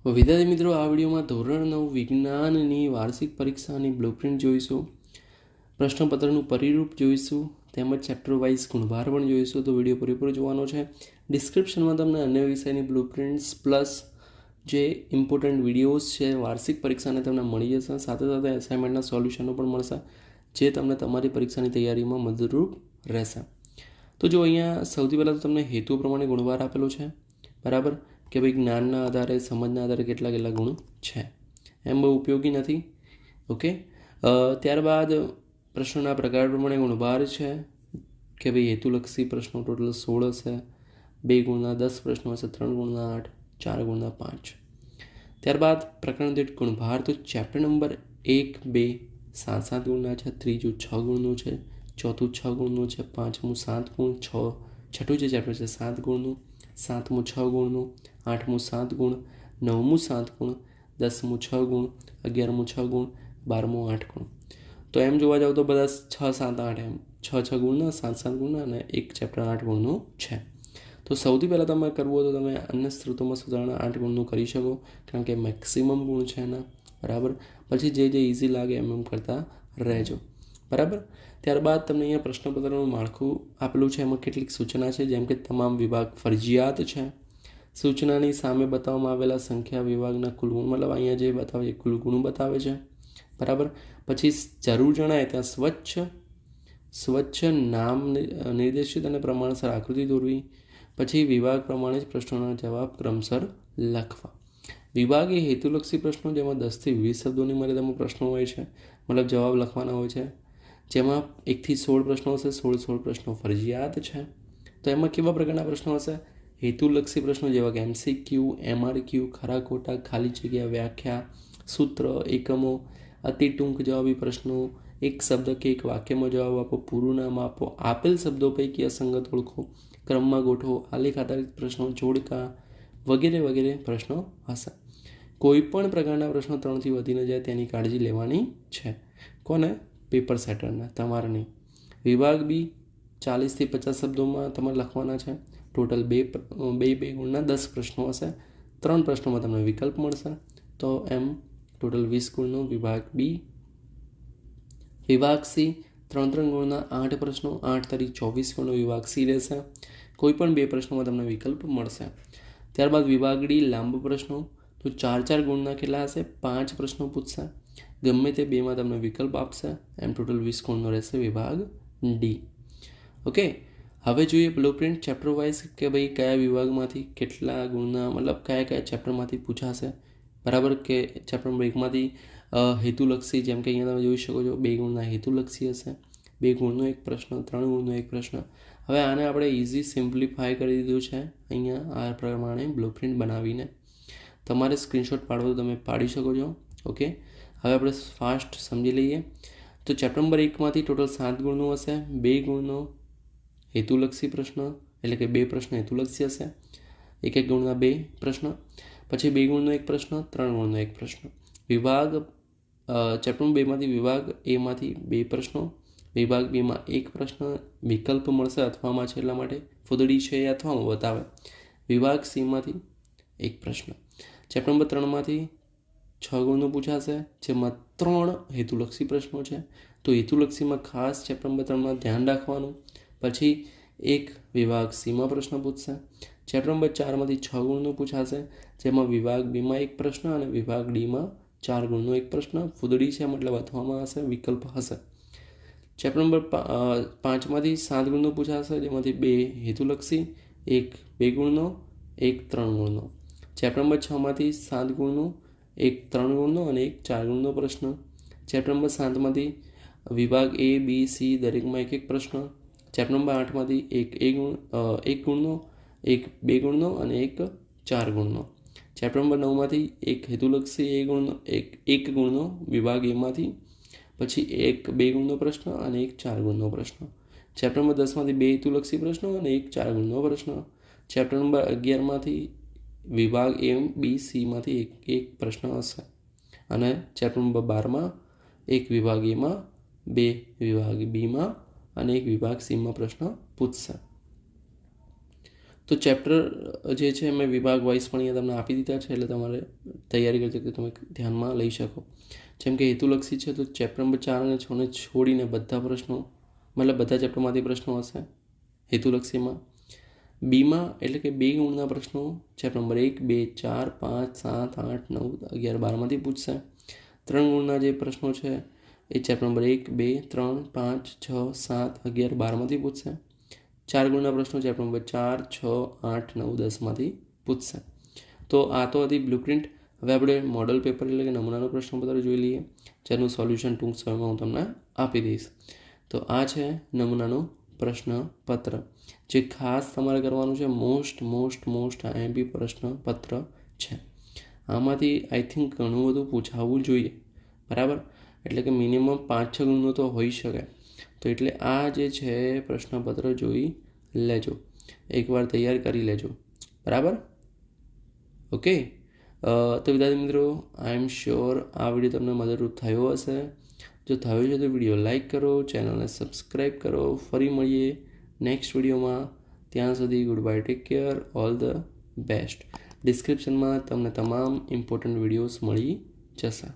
વિદ્યાર્થી મિત્રો, આ વિડીયોમાં ધોરણ 9 વિજ્ઞાનની વાર્ષિક પરીક્ષાની બ્લુપ્રિન્ટ જોઈશું, પ્રશ્નપત્રનું પરિરૂપ જોઈશું, તેમજ ચેપ્ટર વાઇઝ ગુણભાર પણ જોઈશું. તો વિડીયો પૂરેપૂરો જોવાનો છે. ડિસ્ક્રિપ્શનમાં તમને અન્ય વિષયની બ્લુપ્રિન્ટ્સ પ્લસ જે ઇમ્પોર્ટન્ટ વિડીયોઝ છે વાર્ષિક પરીક્ષાને તમને મળી જશે. સાથે સાથે એસાઇનમેન્ટના સોલ્યુશનો પણ મળશે, જે તમને તમારી પરીક્ષાની તૈયારીમાં મદદરૂપ રહેશે. તો જો અહીંયા સૌથી પહેલાં તો તમને હેતુ પ્રમાણે ગુણભાર આપેલો છે, બરાબર, કે ભાઈ જ્ઞાનના આધારે, સમજના આધારે કેટલા કેટલા ગુણ છે. એમ બહુ ઉપયોગી નથી. ઓકે, ત્યારબાદ પ્રશ્નોના પ્રકાર પ્રમાણે ગુણભાર છે કે ભાઈ હેતુલક્ષી પ્રશ્નો ટોટલ 16 હશે, 2 ગુણના 10 પ્રશ્નો હશે, 3 ગુણના 8, 4 ગુણના 5. ત્યારબાદ પ્રકરણ દીઠ ગુણભાર તો ચેપ્ટર નંબર 1, 2, 7 ગુણના છે, ત્રીજું 6 ગુણનું છે, ચોથું 6 ગુણનું છે, પાંચમું 7 ગુણ, છઠ્ઠું જે ચેપ્ટર છે 7 ગુણનું, સાતમું 6 ગુણનું, આઠમું 7 ગુણ, નવમું 7 ગુણ, 10મું 6 ગુણ, 11મું 6 ગુણ, 12મું 8 ગુણ. તો એમ જોવા જાવ તો બધા 6, 7, 8 એમ 6 ગુણના, 7 ગુણના અને એક ચેપ્ટર 8 ગુણનું છે. તો સૌથી પહેલાં તમે કરવું હોય તો તમે અન્ય સ્ત્રોતોમાં સુધારણા 8 ગુણનું કરી શકો, કારણ કે મેક્સિમમ ગુણ છે એના, બરાબર. પછી જે ઇઝી લાગે એમ કરતા રહેજો, બરાબર. ત્યારબાદ તમને અહીંયા પ્રશ્નપત્રનું માળખું આપેલું છે. એમાં કેટલીક સૂચના છે, જેમ કે તમામ વિભાગ ફરજિયાત છે. સૂચનાની સામે બતાવવામાં આવેલા સંખ્યા વિભાગના કુલ ગુણ, મતલબ અહીંયા જે બતાવે એ કુલ ગુણ બતાવે છે, બરાબર. પછી જરૂર જણાય ત્યાં સ્વચ્છ નામ નિર્દેશિત અને પ્રમાણસર આકૃતિ દોરવી. પછી વિભાગ પ્રમાણે જ પ્રશ્નોના જવાબ ક્રમશર લખવા. વિભાગ એ હેતુલક્ષી પ્રશ્નો, જેમાં 10થી 20 શબ્દોની મર્યાદામાં પ્રશ્નો હોય છે, મતલબ જવાબ લખવાના હોય છે. જેમાં 1 થી 16 પ્રશ્નો હશે. 16 પ્રશ્નો ફરજિયાત છે. તો એમાં કેવા પ્રકારના પ્રશ્નો હશે? હેતુલક્ષી પ્રશ્નો જેવા કે MCQ, MRQ, ખરા ખોટા, ખાલી જગ્યા, વ્યાખ્યા, સૂત્ર, એકમો, અતિ ટૂંક જવાબી પ્રશ્નો, એક શબ્દ કે એક વાક્યમાં જવાબ આપો, પૂરું નામ આપો, આપેલ શબ્દો પૈકી અસંગત ઓળખો, ક્રમમાં ગોઠવો, આલેખ આધારિત પ્રશ્નો, જોડકા વગેરે વગેરે પ્રશ્નો હશે. કોઈ પણ પ્રકારના પ્રશ્નો 3 થી વધીને જાય તેની કાળજી લેવાની છે. કોને? પેપર સેટરને, તમારે નહીં. વિભાગ બી 40 થી 50 શબ્દોમાં તમારે લખવાના છે. ટોટલ 2 ગુણના 10 પ્રશ્નો હશે. 3 પ્રશ્નોમાં તમને વિકલ્પ મળશે. તો એમ ટોટલ 20 ગુણનો વિભાગ બી. વિભાગ સી 3 ગુણના 8 પ્રશ્નો, 8 તારીખ 24 ગુણનો વિભાગ સી રહેશે. કોઈ પણ 2 પ્રશ્નોમાં તમને વિકલ્પ મળશે. ત્યારબાદ વિભાગ ડી લાંબ પ્રશ્નો, તો 4 ગુણના કેટલા હશે? 5 પ્રશ્નો પૂછશે. ગમે તે 2માં તમને વિકલ્પ આપશે. એમ ટોટલ 20 ગુણનો રહેશે વિભાગ ડી. ઓકે, હવે જોઈએ બ્લુપ્રિન્ટ ચેપ્ટર વાઇઝ કે ભાઈ કયા વિભાગમાંથી કેટલા ગુણના, મતલબ કયા ચેપ્ટરમાંથી પૂછાશે, બરાબર. કે ચેપ્ટર નંબર 1માંથી હેતુલક્ષી, જેમ કે અહીંયા તમે જોઈ શકો છો 2 ગુણના હેતુલક્ષી હશે, 2 ગુણનો એક પ્રશ્ન, 3 ગુણનો એક પ્રશ્ન. હવે આને આપણે ઇઝી સિમ્પ્લિફાય કરી દીધું છે અહીંયા આ પ્રમાણે બ્લુપ્રિન્ટ બનાવીને. તમારે સ્ક્રીનશોટ પાડવો તો તમે પાડી શકો છો. ઓકે, હવે આપણે ફાસ્ટ સમજી લઈએ. તો ચેપ્ટર નંબર 1માંથી ટોટલ 7 ગુણનું હશે. 2 ગુણનો હેતુલક્ષી પ્રશ્ન, એટલે કે 2 પ્રશ્ન હેતુલક્ષી હશે, 1 ગુણના 2 પ્રશ્ન. પછી 2 ગુણનો એક પ્રશ્ન, 3 ગુણનો એક પ્રશ્ન. વિભાગ ચેપ્ટર નંબર 2માંથી વિભાગ એમાંથી 2 પ્રશ્નો, વિભાગ બીમાં 1 પ્રશ્ન, વિકલ્પ મળશે અથવામાં છે એટલા માટે, ફૂદડી છે એ અથવામાં બતાવે. વિભાગ સીમાંથી 1 પ્રશ્ન. ચેપ્ટર નંબર 3માંથી 6 ગુણનું પૂછાશે, જેમાં 3 હેતુલક્ષી પ્રશ્નો છે. તો હેતુલક્ષીમાં ખાસ ચેપ્ટર નંબર 3માં ધ્યાન રાખવાનું. પછી 1 વિભાગ સીમાં પ્રશ્ન પૂછશે. ચેપ્ટર નંબર 4માંથી 6 ગુણનું પૂછાશે, જેમાં વિભાગ બીમાં 1 પ્રશ્ન અને વિભાગ ડીમાં 4 ગુણનો એક પ્રશ્ન. ફૂદડી છે મતલબ અથવામાં હશે, વિકલ્પ હશે. ચેપ્ટર નંબર 5માંથી 7 ગુણનું પૂછાશે, જેમાંથી 2 હેતુલક્ષી, 1 2 ગુણનો, 1 3 ગુણનો. ચેપ્ટર નંબર 6માંથી 7 ગુણનું, 1 3 ગુણનો અને 1 4 ગુણનો પ્રશ્ન. ચેપ્ટર નંબર 7માંથી વિભાગ A, B, C દરેકમાં 1 પ્રશ્ન. ચેપ્ટર નંબર 8માંથી 1 ગુણનો, 1 2 ગુણનો અને 1 4 ગુણનો. ચેપ્ટર નંબર 9માંથી 1 હેતુલક્ષી 1 ગુણનો વિભાગ એમાંથી. પછી 1 2 ગુણનો પ્રશ્ન અને 1 4 ગુણનો પ્રશ્ન. ચેપ્ટર નંબર 10માંથી 2 હેતુલક્ષી પ્રશ્નો અને 1 4 ગુણનો પ્રશ્ન. ચેપ્ટર નંબર 11માંથી વિભાગ એમ બી સીમાંથી 1 પ્રશ્ન હશે. અને ચેપ્ટર નંબર 12માં 1 વિભાગ એમાં, 2 વિભાગ બીમાં અને 1 વિભાગ સીમાં પ્રશ્ન પૂછશે. તો ચેપ્ટર જે છે મેં વિભાગ વાઇઝ પણ અહીંયા તમને આપી દીધા છે, એટલે તમારે તૈયારી કરતી વખતે તમે ધ્યાનમાં લઈ શકો. જેમ કે હેતુલક્ષી છે તો ચેપ્ટર નંબર 4 અને 6ને છોડીને બધા પ્રશ્નો, મતલબ બધા ચેપ્ટરમાંથી પ્રશ્નો હશે હેતુલક્ષીમાં. બીમાં એટલે કે 2 ગુણના પ્રશ્નો ચેપ્ટર નંબર 1, 2, 4, 5, 7, 8, 9, 11, 12માંથી પૂછશે. 3 ગુણના જે પ્રશ્નો છે એ ચેપ્ટર નંબર 1, 2, 3, 5, 6, 7, 11, 12માંથી પૂછશે. 4 ગુણના પ્રશ્નો ચેપ્ટર નંબર 4, 6, 8, 9, 10માંથી પૂછશે. તો આ તો હતી બ્લુપ્રિન્ટ. હવે આપણે મોડલ પેપર એટલે કે નમૂનાનું પ્રશ્નપત્ર જોઈ લઈએ, જેનું સોલ્યુશન ટૂંક સમયમાં હું તમને આપી દઈશ. તો આ છે નમૂનાનું પ્રશ્નપત્ર, જે ખાસ તમારે કરવાનું છે. મોસ્ટ આઈએમપી પ્રશ્નપત્ર છે. આમાંથી આઈ થિંક ઘણું બધું પૂછાવવું જોઈએ, બરાબર. એટલે કે મિનિમમ 5-6 ગુણનું તો હોઈ શકે. તો એટલે આ જે છે પ્રશ્નપત્ર જોઈ લેજો, એકવાર તૈયાર કરી લેજો, બરાબર. ઓકે. તો વિદ્યાર્થી મિત્રો, આઈ એમ શ્યોર આ વિડીયો તમને મદદરૂપ થયો હશે. જો થયો છે તો વિડીયો લાઇક કરો, ચેનલને સબસ્ક્રાઈબ કરો. ફરી મળીએ નેક્સ્ટ વિડીયોમાં. ત્યાં સુધી good bye, take care, all the best. ડિસ્ક્રિપ્શનમાં તમને તમામ ઇમ્પોર્ટન્ટ વિડીયોઝ મળી જશે.